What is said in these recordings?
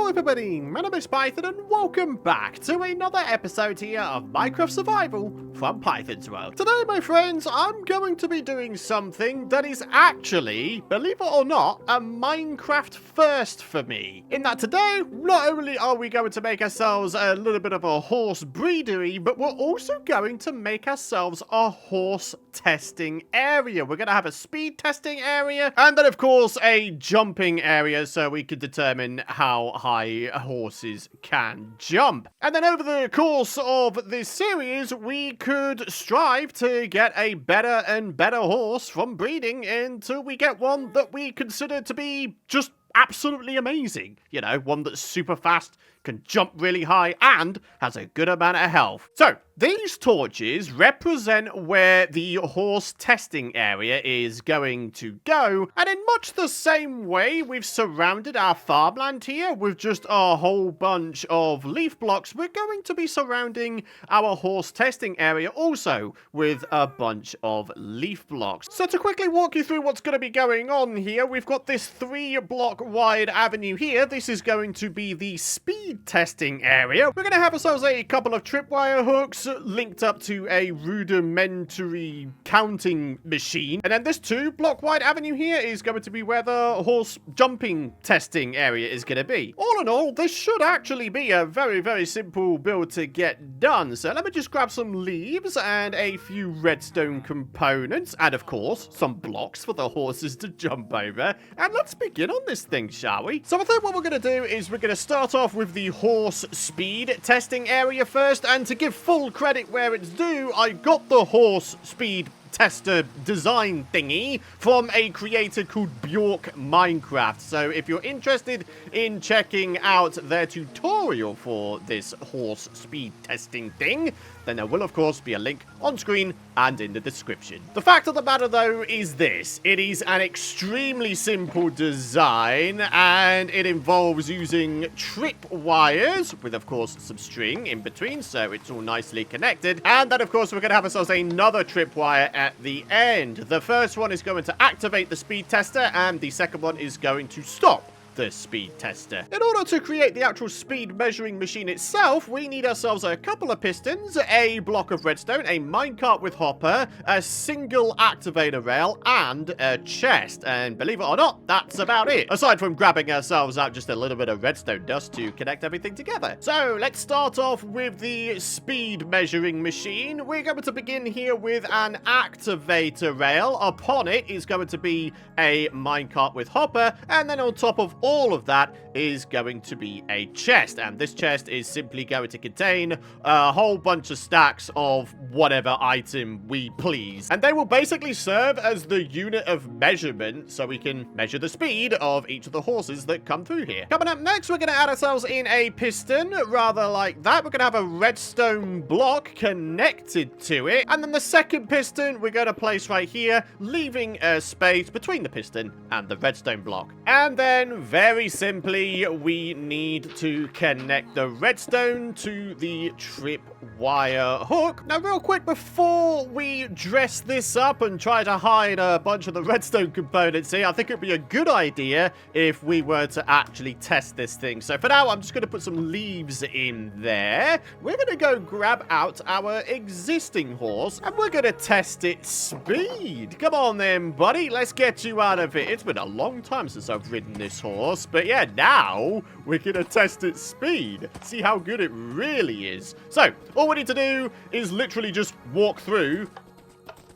Hello everybody, my name is Python and welcome back to another episode here of Minecraft Survival from Python's World. Today, my friends, I'm going to be doing something that is actually, believe it or not, a Minecraft first for me. In that today, not only are we going to make ourselves a little bit of a horse breedery, but we're also going to make ourselves a horse testing area. We're going to have a speed testing area and then, of course, a jumping area so we can determine how high horses can jump. And then over the course of this series, we could strive to get a better and better horse from breeding until we get one that we consider to be just absolutely amazing. You know, one that's super fast, can jump really high, and has a good amount of health. So, these torches represent where the horse testing area is going to go, and in much the same way we've surrounded our farmland here with just a whole bunch of leaf blocks, we're going to be surrounding our horse testing area also with a bunch of leaf blocks. So to quickly walk you through what's going to be going on here, we've got this 3-block wide avenue here. This is going to be the speed testing area. We're going to have ourselves a couple of tripwire hooks linked up to a rudimentary counting machine. And then this 2-block wide avenue here is going to be where the horse jumping testing area is going to be. All in all, this should actually be a very, very simple build to get done. So let me just grab some leaves and a few redstone components. And of course, some blocks for the horses to jump over. And let's begin on this thing, shall we? So I think what we're going to do is we're going to start off with the horse speed testing area first. And to give full credit where it's due, I got the horse speed tester design thingy from a creator called Bjork Minecraft. So if you're interested in checking out their tutorial for this horse speed testing thing, then there will of course be a link on screen and in the description. The fact of the matter though is this: it is an extremely simple design and it involves using trip wires with of course some string in between so it's all nicely connected, and then of course we're going to have ourselves another trip wire at the end. The first one is going to activate the speed tester and the second one is going to stop the speed tester. In order to create the actual speed measuring machine itself, we need ourselves a couple of pistons, a block of redstone, a minecart with hopper, a single activator rail, and a chest. And believe it or not, that's about it. Aside from grabbing ourselves out just a little bit of redstone dust to connect everything together. So let's start off with the speed measuring machine. We're going to begin here with an activator rail. Upon it is going to be a minecart with hopper, and then on top of all of that is going to be a chest, and this chest is simply going to contain a whole bunch of stacks of whatever item we please, and they will basically serve as the unit of measurement so we can measure the speed of each of the horses that come through here. Coming up next, we're going to add ourselves in a piston, rather like that. We're going to have a redstone block connected to it, and then the second piston we're going to place right here, leaving a space between the piston and the redstone block. And then very simply, we need to connect the redstone to the tripwire hook. Now, real quick, before we dress this up and try to hide a bunch of the redstone components here, I think it'd be a good idea if we were to actually test this thing. So for now, I'm just going to put some leaves in there. We're going to go grab out our existing horse, and we're going to test its speed. Come on then, buddy. Let's get you out of it. It's been a long time since I've ridden this horse. But yeah, now we're going to test its speed. See how good it really is. So, all we need to do is literally just walk through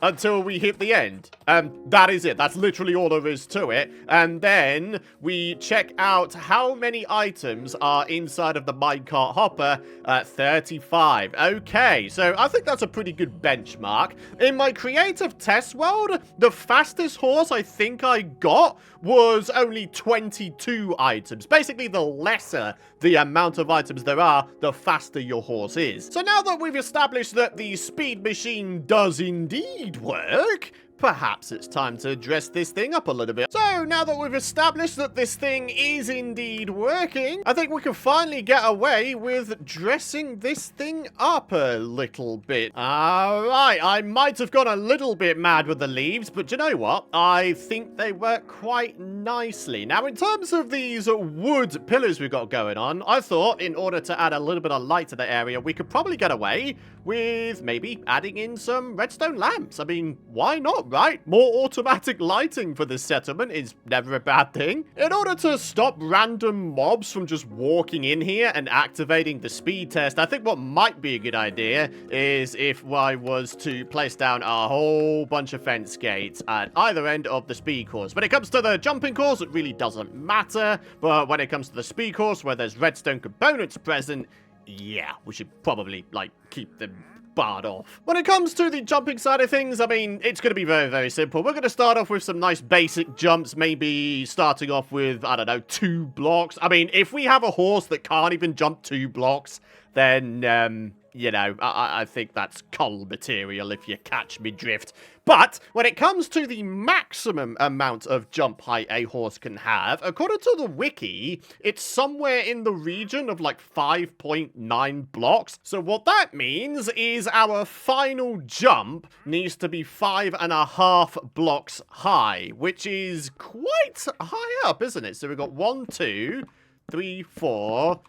until we hit the end. That is it. That's literally all there is to it. And then we check out how many items are inside of the minecart hopper at 35. Okay, so I think that's a pretty good benchmark. In my creative test world, the fastest horse I think I got was only 22 items. Basically, the lesser the amount of items there are, the faster your horse is. So now that we've established that the speed machine does indeed work, perhaps it's time to dress this thing up a little bit. So, now that we've established that this thing is indeed working, I think we can finally get away with dressing this thing up a little bit. Alright, I might have gone a little bit mad with the leaves, but you know what? I think they work quite nicely. Now, in terms of these wood pillars we've got going on, I thought in order to add a little bit of light to the area, we could probably get away with maybe adding in some redstone lamps. I mean, why not, right? More automatic lighting for this settlement is never a bad thing. In order to stop random mobs from just walking in here and activating the speed test, I think what might be a good idea is if I was to place down a whole bunch of fence gates at either end of the speed course. When it comes to the jumping course, it really doesn't matter, but when it comes to the speed course where there's redstone components present, yeah, we should probably, like, keep them barred off. When it comes to the jumping side of things, I mean, it's going to be very, very simple. We're going to start off with some nice basic jumps, maybe starting off with, I don't know, 2 blocks. I mean, if we have a horse that can't even jump 2 blocks, then, you know, I think that's cull material, if you catch me drift. But when it comes to the maximum amount of jump height a horse can have, according to the wiki, it's somewhere in the region of like 5.9 blocks. So what that means is our final jump needs to be 5.5 blocks high, which is quite high up, isn't it? So we've got 1, 2, 3, 4,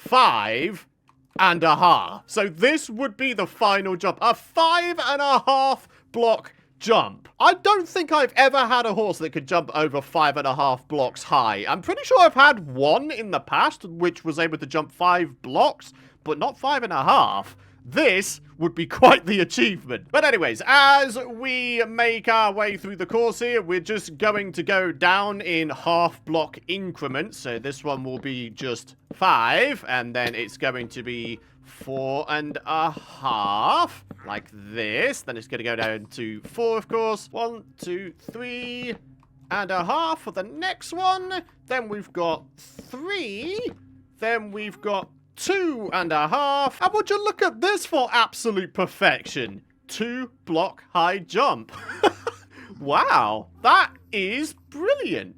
5.5. So this would be the final jump, a 5.5 block jump. I don't think I've ever had a horse that could jump over 5.5 blocks high. I'm pretty sure I've had one in the past which was able to jump 5 blocks, but not 5.5. This would be quite the achievement. But anyways, as we make our way through the course here, we're just going to go down in half block increments. So this one will be just 5, and then it's going to be 4.5, like this. Then it's going to go down to 4, of course. 1, 2, 3.5 for the next one. Then we've got 3. Then we've got 2.5. And would you look at this for absolute perfection? 2 block high jump. Wow, that is brilliant.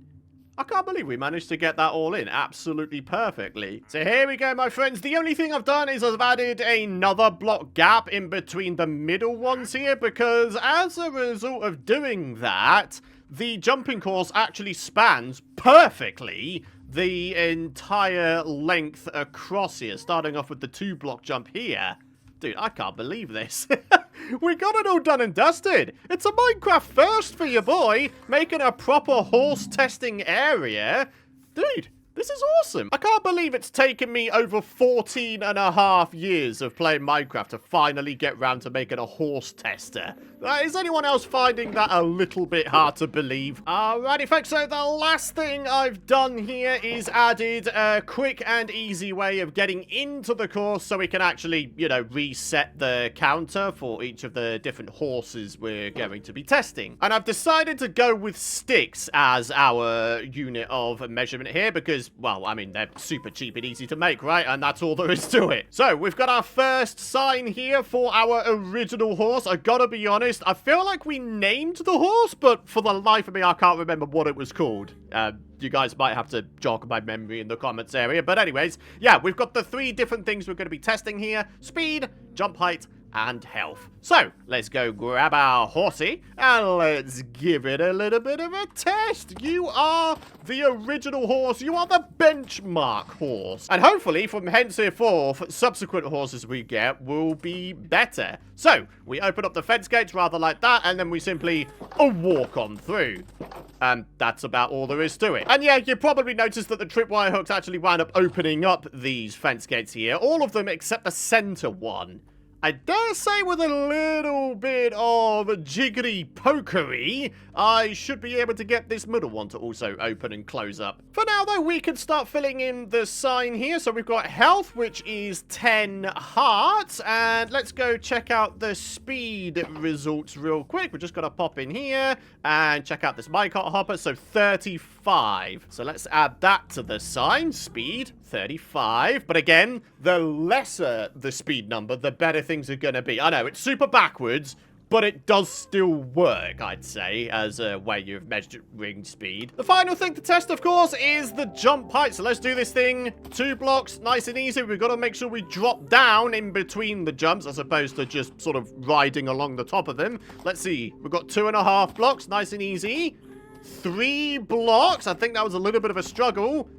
I can't believe we managed to get that all in absolutely perfectly. So here we go, my friends. The only thing I've done is I've added another block gap in between the middle ones here, because as a result of doing that, the jumping course actually spans perfectly the entire length across here, starting off with the 2 block jump here. Dude, I can't believe this. We got it all done and dusted. It's a Minecraft first for your boy, making a proper horse testing area. Dude, this is awesome. I can't believe it's taken me over 14.5 years of playing Minecraft to finally get round to making a horse tester. Is anyone else finding that a little bit hard to believe? Alrighty, folks, so the last thing I've done here is added a quick and easy way of getting into the course so we can actually, you know, reset the counter for each of the different horses we're going to be testing. And I've decided to go with sticks as our unit of measurement here because, well, I mean, they're super cheap and easy to make, right? And that's all there is to it. So, we've got our first sign here for our original horse. I gotta be honest, I feel like we named the horse, but for the life of me, I can't remember what it was called. You guys might have to jog my memory in the comments area. But anyways, yeah, we've got the 3 different things we're going to be testing here. Speed, jump height, and health. So, let's go grab our horsey and let's give it a little bit of a test. You are the original horse. You are the benchmark horse. And hopefully, from henceforth, subsequent horses we get will be better. So, we open up the fence gates rather like that, and then we simply walk on through. And that's about all there is to it. And yeah, you probably noticed that the tripwire hooks actually wound up opening up these fence gates here. All of them except the center one. I dare say with a little bit of jiggery pokery, I should be able to get this middle one to also open and close up. For now, though, we can start filling in the sign here. So we've got health, which is 10 hearts. And let's go check out the speed results real quick. We're just going to pop in here and check out this minecart hopper. So 35. So let's add that to the sign. Speed, 35. But again, the lesser the speed number, the better things are going to be. I know, it's super backwards, but it does still work, I'd say, as a way of measuring speed. The final thing to test, of course, is the jump height. So let's do this thing. 2 blocks, nice and easy. We've got to make sure we drop down in between the jumps as opposed to just sort of riding along the top of them. Let's see. We've got 2.5 blocks, nice and easy. 3 blocks. I think that was a little bit of a struggle.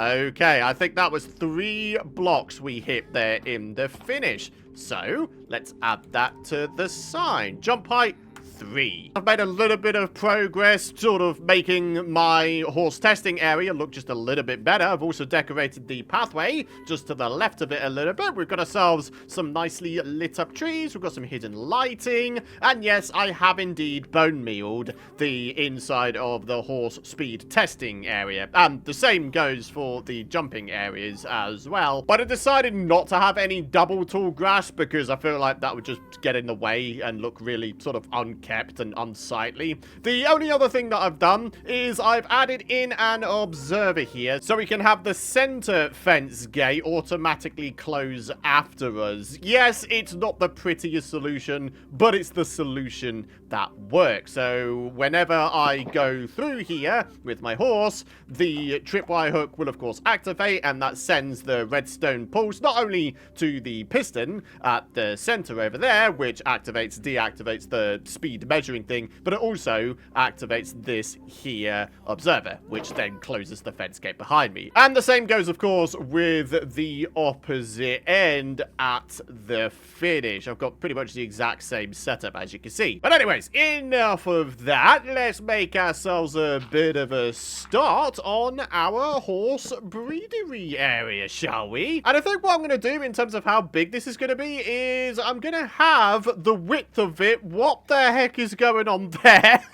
Okay, I think that was 3 blocks we hit there in the finish. So, let's add that to the sign. Jump height, 3. I've made a little bit of progress, sort of making my horse testing area look just a little bit better. I've also decorated the pathway just to the left of it a little bit. We've got ourselves some nicely lit up trees. We've got some hidden lighting. And yes, I have indeed bone mealed the inside of the horse speed testing area. And the same goes for the jumping areas as well. But I decided not to have any double tall grass because I feel like that would just get in the way and look really sort of unkept and unsightly. The only other thing that I've done is I've added in an observer here so we can have the center fence gate automatically close after us. Yes, it's not the prettiest solution, but it's the solution that works. So whenever I go through here with my horse, the tripwire hook will of course activate, and that sends the redstone pulse not only to the piston at the center over there, which activates, deactivates the speed measuring thing, but it also activates this here observer, which then closes the fence gate behind me. And the same goes, of course, with the opposite end at the finish. I've got pretty much the exact same setup, as you can see. But anyways, enough of that. Let's make ourselves a bit of a start on our horse breedery area, shall we? And I think what I'm going to do in terms of how big this is going to be is I'm going to have the width of it. What the heck is going on there?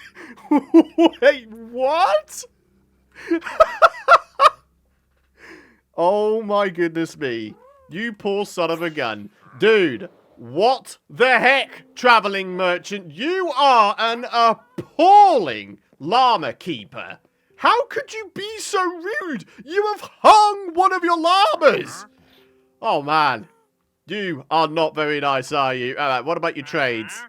Wait, what? Oh my goodness me. You poor son of a gun. Dude, what the heck, traveling merchant? You are an appalling llama keeper. How could you be so rude? You have hung one of your llamas. Oh man, you are not very nice, are you? Alright, what about your trades?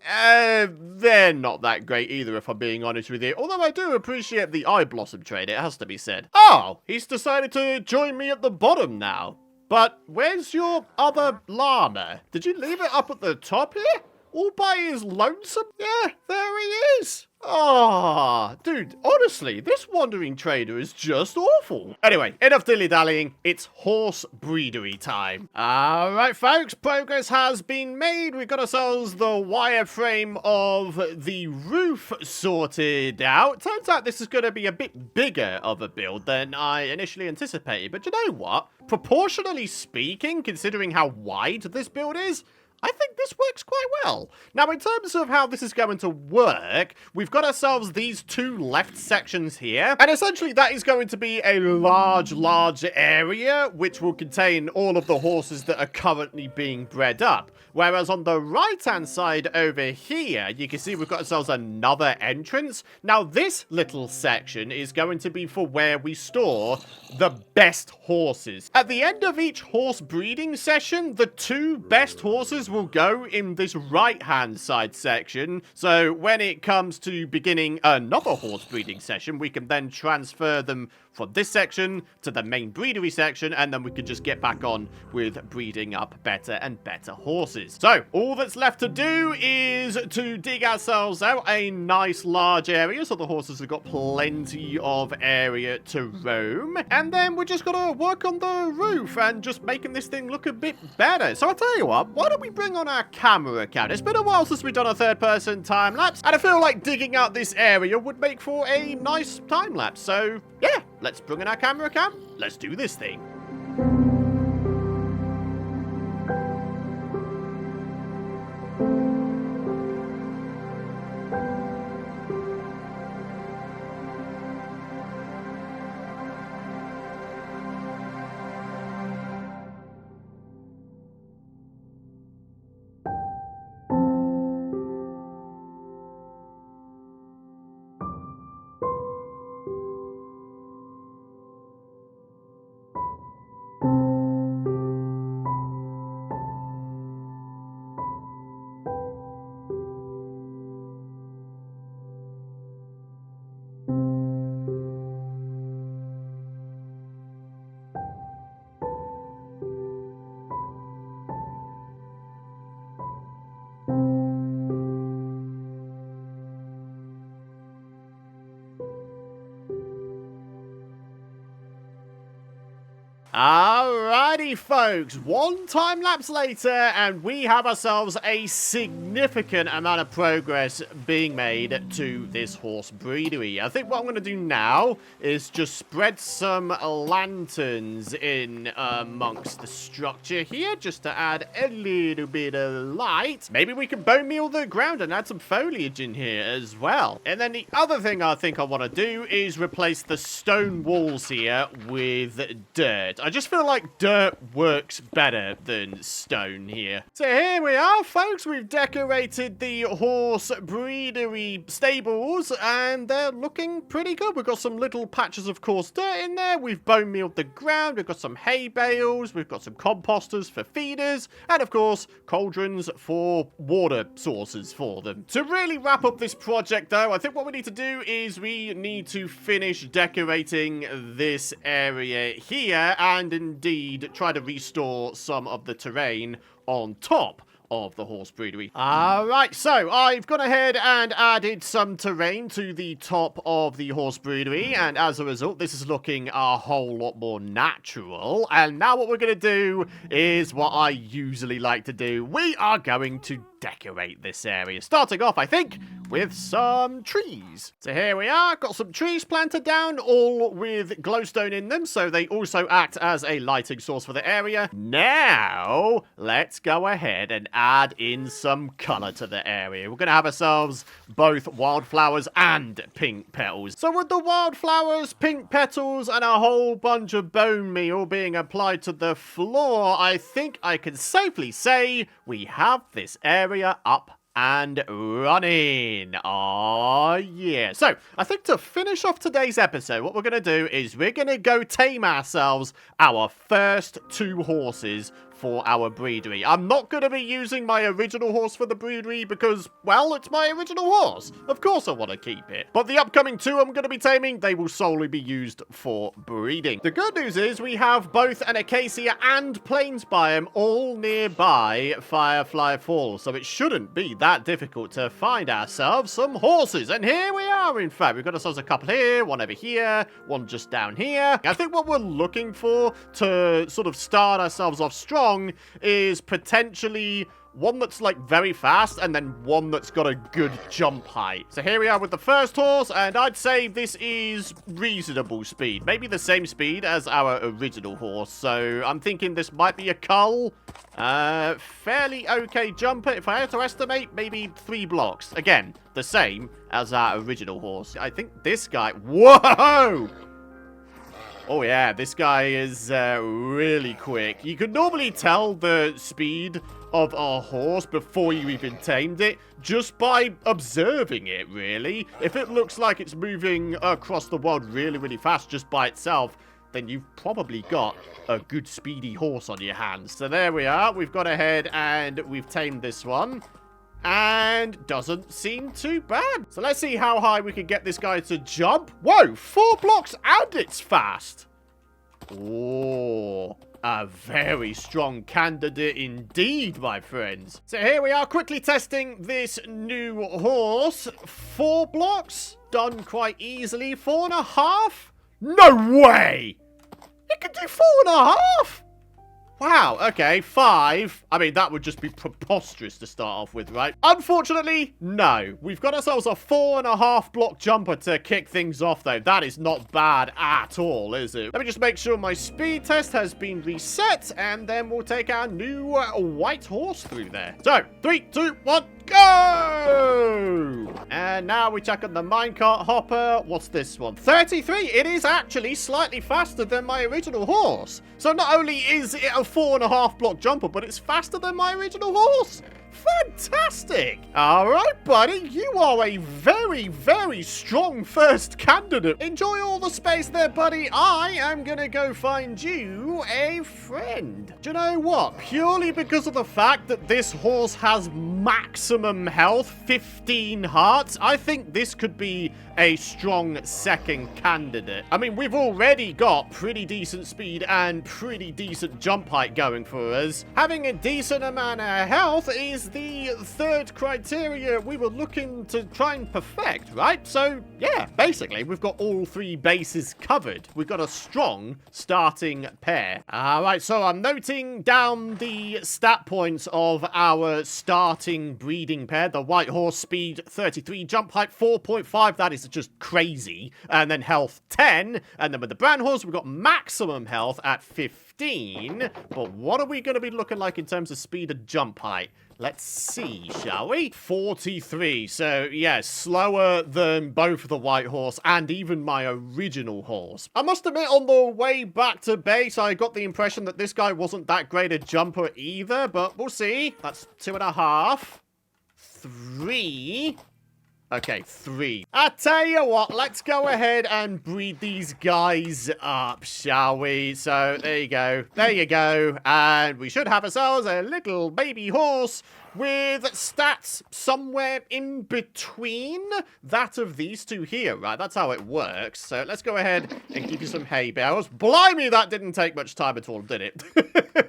They're not that great either, if I'm being honest with you. Although I do appreciate the eye blossom trade, it has to be said. Oh, he's decided to join me at the bottom now. But where's your other llama? Did you leave it up at the top here? All by his lonesome? Yeah, there he is. Ah, dude, honestly, this wandering trader is just awful. Anyway, enough dilly-dallying. It's horse breedery time. All right, folks, progress has been made. We've got ourselves the wireframe of the roof sorted out. Turns out this is going to be a bit bigger of a build than I initially anticipated. But you know what? Proportionally speaking, considering how wide this build is, I think this works quite well. Now, in terms of how this is going to work, we've got ourselves these 2 left sections here. And essentially, that is going to be a large area, which will contain all of the horses that are currently being bred up. Whereas on the right-hand side over here, you can see we've got ourselves another entrance. Now, this little section is going to be for where we store the best horses. At the end of each horse breeding session, the 2 best horses will go in this right-hand side section. So when it comes to beginning another horse breeding session, we can then transfer them from this section to the main breedery section, and then we can just get back on with breeding up better and better horses. So all that's left to do is to dig ourselves out a nice large area so the horses have got plenty of area to roam, and then we're just gonna work on the roof and just making this thing look a bit better. So I'll tell you what, why don't we bring on our camera cam? It's been a while since we've done a third-person time-lapse, and I feel like digging out this area would make for a nice time-lapse. So yeah, let's bring in our camera cam. Let's do this thing. Alrighty, folks, one time lapse later, and we have ourselves a significant amount of progress being made to this horse breedery. I think what I'm going to do now is just spread some lanterns in amongst the structure here, just to add a little bit of light. Maybe we can bone meal the ground and add some foliage in here as well. And then the other thing I think I want to do is replace the stone walls here with dirt. I just feel like dirt works better than stone here. So here we are, folks. We've decorated the horse breedery stables, and they're looking pretty good. We've got some little patches of coarse dirt in there. We've bone mealed the ground. We've got some hay bales. We've got some composters for feeders, and of course, cauldrons for water sources for them. To really wrap up this project, though, I think what we need to do is we need to finish decorating this area here, and indeed try to restore some of the terrain on top of the horse breedery. Alright, so I've gone ahead and added some terrain to the top of the horse breedery, and as a result, this is looking a whole lot more natural. And now what we're going to do is what I usually like to do. We are going to decorate this area, starting off, I think, with some trees. So here we are, got some trees planted down, all with glowstone in them, so they also act as a lighting source for the area. Now, let's go ahead and add in some color to the area. We're going to have ourselves both wildflowers and pink petals. So with the wildflowers, pink petals, and a whole bunch of bone meal being applied to the floor, I think I can safely say we have this area up and running. Oh, yeah. So, I think to finish off today's episode, what we're going to do is we're going to go tame ourselves our first 2 horses for our breedery. I'm not going to be using my original horse for the breedery because, well, it's my original horse. Of course I want to keep it. But the upcoming 2 I'm going to be taming, they will solely be used for breeding. The good news is we have both an acacia and plains biome all nearby Firefly Falls, so it shouldn't be that difficult to find ourselves some horses. And here we are, in fact. We've got ourselves a couple here, one over here, one just down here. I think what we're looking for to sort of start ourselves off strong is potentially one that's like very fast and then one that's got a good jump height. So here we are with the first horse, and I'd say this is reasonable speed. Maybe the same speed as our original horse. So I'm thinking this might be a cull. Fairly okay jumper. If I had to estimate, maybe 3 blocks. Again, the same as our original horse. I think this guy... Whoa! Oh yeah, this guy is really quick. You could normally tell the speed of a horse before you even tamed it just by observing it, really. If it looks like it's moving across the world really, really fast just by itself, then you've probably got a good speedy horse on your hands. So there we are. We've gone ahead and we've tamed this one. And doesn't seem too bad. So let's see how high we can get this guy to jump. Whoa, 4 blocks and it's fast. Oh, a very strong candidate indeed, my friends. So here we are quickly testing this new horse. 4 blocks, done quite easily. 4.5? No way! It can do 4.5? Wow, okay, 5. I mean, that would just be preposterous to start off with, right? Unfortunately, no. We've got ourselves a 4.5 block jumper to kick things off, though. That is not bad at all, is it? Let me just make sure my speed test has been reset, and then we'll take our new white horse through there. So, 3, 2, 1, go! And now we check on the minecart hopper. What's this one? 33. It is actually slightly faster than my original horse. So not only is it a 4.5 block jumper, but it's faster than my original horse. Fantastic! All right, buddy. You are a very, very strong first candidate. Enjoy all the space there, buddy. I am going to go find you a friend. Do you know what? Purely because of the fact that this horse has maximum health, 15 hearts, I think this could be a strong second candidate. I mean, we've already got pretty decent speed and pretty decent jump height going for us. Having a decent amount of health is is the third criteria we were looking to try and perfect, right? So, yeah, basically, we've got all three bases covered. We've got a strong starting pair. All right, so I'm noting down the stat points of our starting breeding pair. The white horse, speed 33, jump height 4.5. That is just crazy. And then health 10. And then with the brown horse, we've got maximum health at 15. But what are we going to be looking like in terms of speed and jump height? Let's see, shall we? 43. So, yeah, slower than both the white horse and even my original horse. I must admit, on the way back to base, I got the impression that this guy wasn't that great a jumper either, but we'll see. That's 2.5. 3. Okay, 3. I tell you what, let's go ahead and breed these guys up, shall we? So, there you go. There you go. And we should have ourselves a little baby horse with stats somewhere in between that of these two here, right? That's how it works. So let's go ahead and give you some hay bales. Blimey, that didn't take much time at all, did it?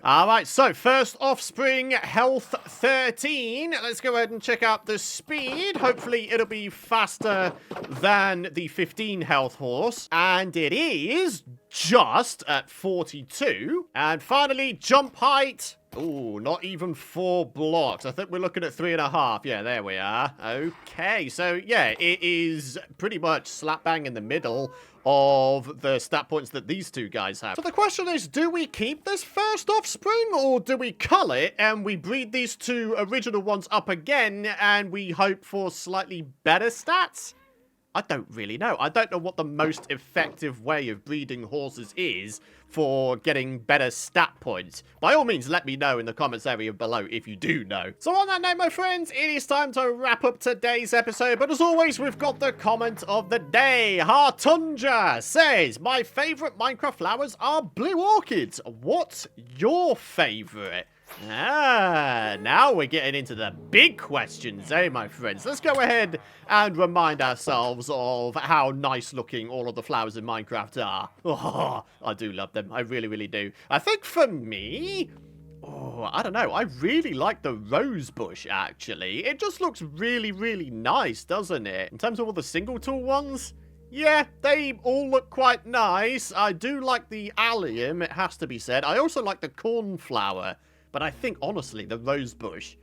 All right, so first offspring, health 13. Let's go ahead and check out the speed. Hopefully it'll be faster than the 15 health horse. And it is just at 42. And finally, jump height. Ooh, not even 4 blocks. I think we're looking at 3.5. Yeah, there we are. Okay, so yeah, it is pretty much slap bang in the middle of the stat points that these two guys have. So the question is, do we keep this first offspring or do we cull it and we breed these two original ones up again and we hope for slightly better stats? I don't really know. I don't know what the most effective way of breeding horses is for getting better stat points. By all means, let me know in the comments area below if you do know. So on that note, my friends, it is time to wrap up today's episode. But as always, we've got the comment of the day. Hartunja says, my favorite Minecraft flowers are blue orchids. What's your favorite? Now we're getting into the big questions, eh, my friends? Let's go ahead and remind ourselves of how nice looking all of the flowers in Minecraft are. Oh, I do love them. I really, really do. I think for me, I don't know. I really like the rose bush, actually. It just looks really, really nice, doesn't it? In terms of all the single tool ones, yeah, they all look quite nice. I do like the allium, it has to be said. I also like the cornflower. But I think, honestly, the rose bush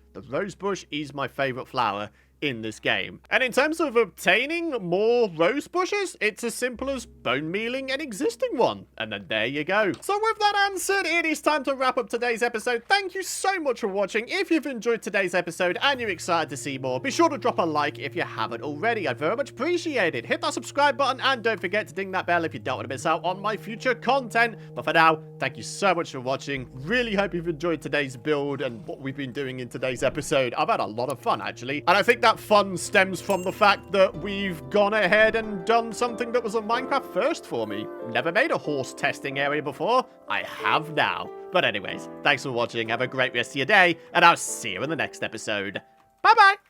is my favorite flower in this game. And in terms of obtaining more rose bushes, it's as simple as bone mealing an existing one. And then there you go. So with that answered, it is time to wrap up today's episode. Thank you so much for watching. If you've enjoyed today's episode and you're excited to see more, be sure to drop a like if you haven't already. I'd very much appreciate it. Hit that subscribe button and don't forget to ding that bell if you don't want to miss out on my future content. But for now, thank you so much for watching. Really hope you've enjoyed today's build and what we've been doing in today's episode. I've had a lot of fun, actually. And I think that fun stems from the fact that we've gone ahead and done something that was a Minecraft first for me. Never made a horse testing area before. I have now. But anyways, thanks for watching. Have a great rest of your day, and I'll see you in the next episode. Bye-bye!